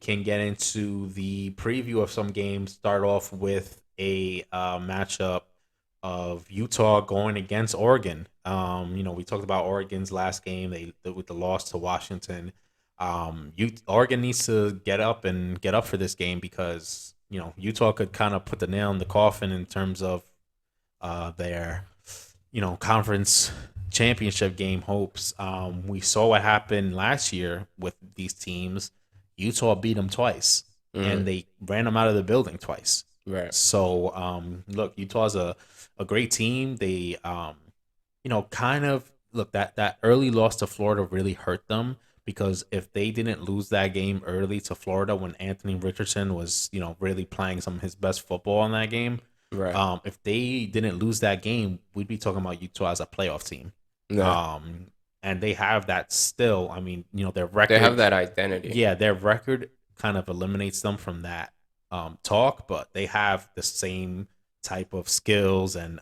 can get into the preview of some games. Start off with a matchup of Utah going against Oregon. We talked about Oregon's last game. With the loss to Washington. Oregon needs to get up for this game because Utah could kind of put the nail in the coffin in terms of their conference championship game hopes. We saw what happened last year with these teams. Utah beat them twice, Mm, and they ran them out of the building twice. right. So, look, Utah's a great team. They, kind of look that early loss to Florida really hurt them because if they didn't lose that game early to Florida when Anthony Richardson was, really playing some of his best football in that game, Right. if they didn't lose that game, we'd be talking about Utah as a playoff team. Yeah. Um, and they have that still. I mean, their They have record, that identity. yeah, their record kind of eliminates them from that talk, but they have the same type of skills and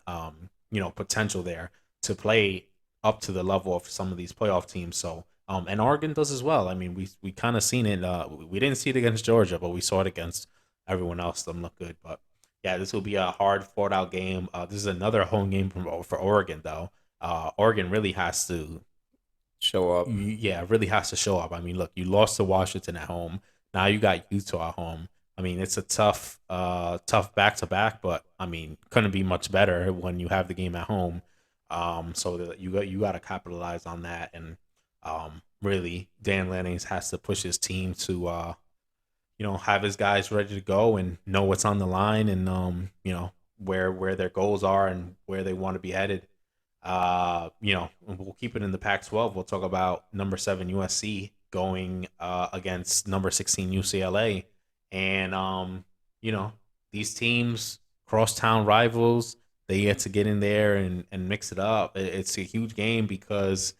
potential there to play up to the level of some of these playoff teams. So and Oregon does as well. I mean, we kind of seen it. We didn't see it against Georgia, but we saw it against everyone else. Them look good, but yeah, this will be a hard fought out game. This is another home game for Oregon though. Oregon really has to Show up. yeah, it really has to show up. I mean, look, you lost to Washington at home. Now you got Utah at home. I mean, it's a tough back to back, but I mean, couldn't be much better when you have the game at home. So that you got to capitalize on that, and really, Dan Lanning has to push his team to have his guys ready to go and know what's on the line, and where their goals are and where they want to be headed. We'll keep it in the Pac-12. We'll talk about number 7 USC going against number 16 UCLA, and these teams, crosstown rivals, they get to get in there and mix it up. It's a huge game because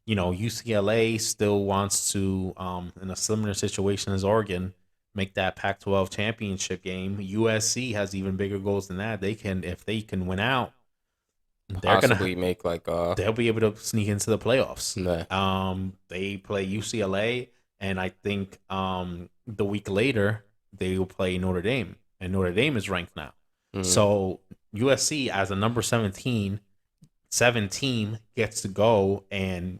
UCLA still wants to, in a similar situation as Oregon, make that Pac-12 championship game. USC has even bigger goals than that. If they can win out, they're gonna Possibly make like they'll be able to sneak into the playoffs. nah. They play UCLA, and I think the week later they will play Notre Dame, and Notre Dame is ranked now. Mm, So USC as a number 7 team gets to go and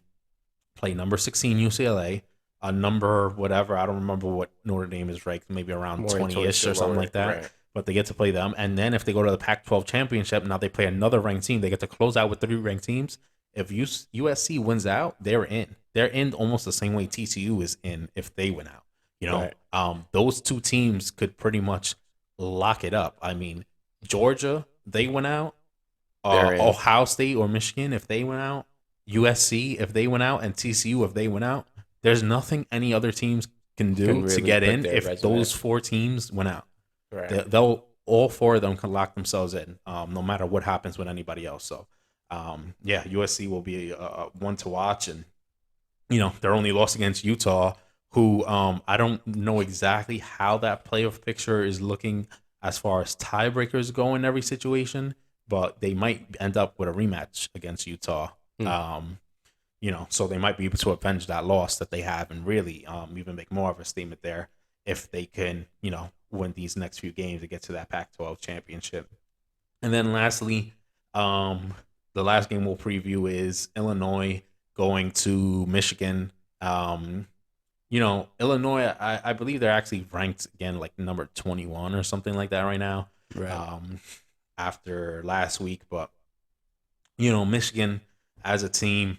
play number 16 UCLA, a number whatever, I don't remember what Notre Dame is ranked, maybe around more 20 towards ish the or something lower, like that. right. But they get to play them, and then if they go to the Pac-12 championship, now they play another ranked team. They get to close out with 3 ranked teams. If USC wins out, they're in. They're in almost the same way TCU is in if they win out. Right. Those two teams could pretty much lock it up. I mean, Georgia, they went out. They're in. Ohio State or Michigan, if they went out. USC, if they went out, and TCU, if they went out. There's nothing any other teams can Can do to really get put in their if resume. those 4 teams went out. Right. They'll all 4 of them can lock themselves in, no matter what happens with anybody else. So, yeah, USC will be one to watch, and they're only lost against Utah, who I don't know exactly how that playoff picture is looking as far as tiebreakers go in every situation, but they might end up with a rematch against Utah. Mm. So they might be able to avenge that loss that they have and really even make more of a statement there if they can, win these next few games to get to that Pac-12 championship. And then lastly, the last game we'll preview is Illinois going to Michigan. Illinois, I believe they're actually ranked again like number 21 or something like that right now. Right. After last week, but Michigan as a team,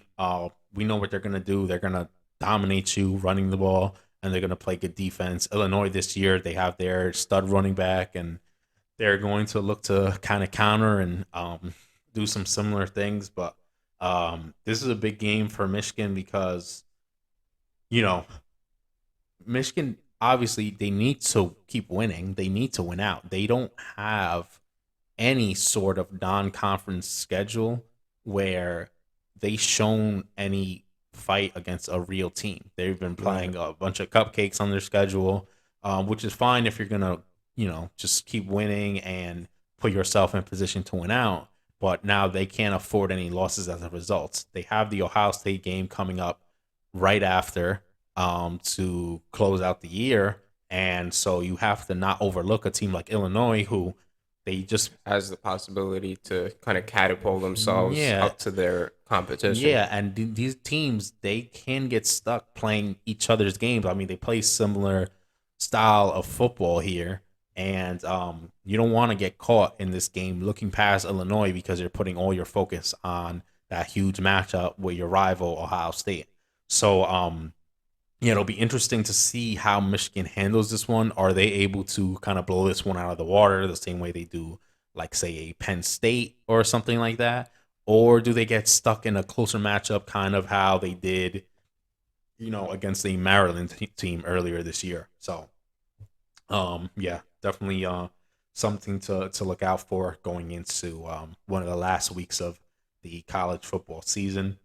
we know what they're gonna do. They're gonna dominate you running the ball, and they're gonna play good defense. Illinois this year, they have their stud running back, and they're going to look to kind of counter and do some similar things. But this is a big game for Michigan because you know Michigan obviously they need to keep winning. They need to win out. They don't have any sort of non-conference schedule where they shown any fight against a real team. They've been Right. playing a bunch of cupcakes on their schedule, which is fine if you're gonna, just keep winning and put yourself in position to win out. But now they can't afford any losses as a result. They have the Ohio State game coming up right after to close out the year, And so you have to not overlook a team like Illinois, who they just has the possibility to kind of catapult themselves yeah up to their competition. yeah, and these teams, they can get stuck playing each other's games. I mean, they play similar style of football here, and you don't want to get caught in this game looking past Illinois because you're putting all your focus on that huge matchup with your rival Ohio State. So it'll be interesting to see how Michigan handles this one. Are they able to kind of blow this one out of the water the same way they do, like, say, a Penn State or something like that? Or do they get stuck in a closer matchup, kind of how they did, against the Maryland team earlier this year? So, yeah, definitely something to look out for going into one of the last weeks of the college football season.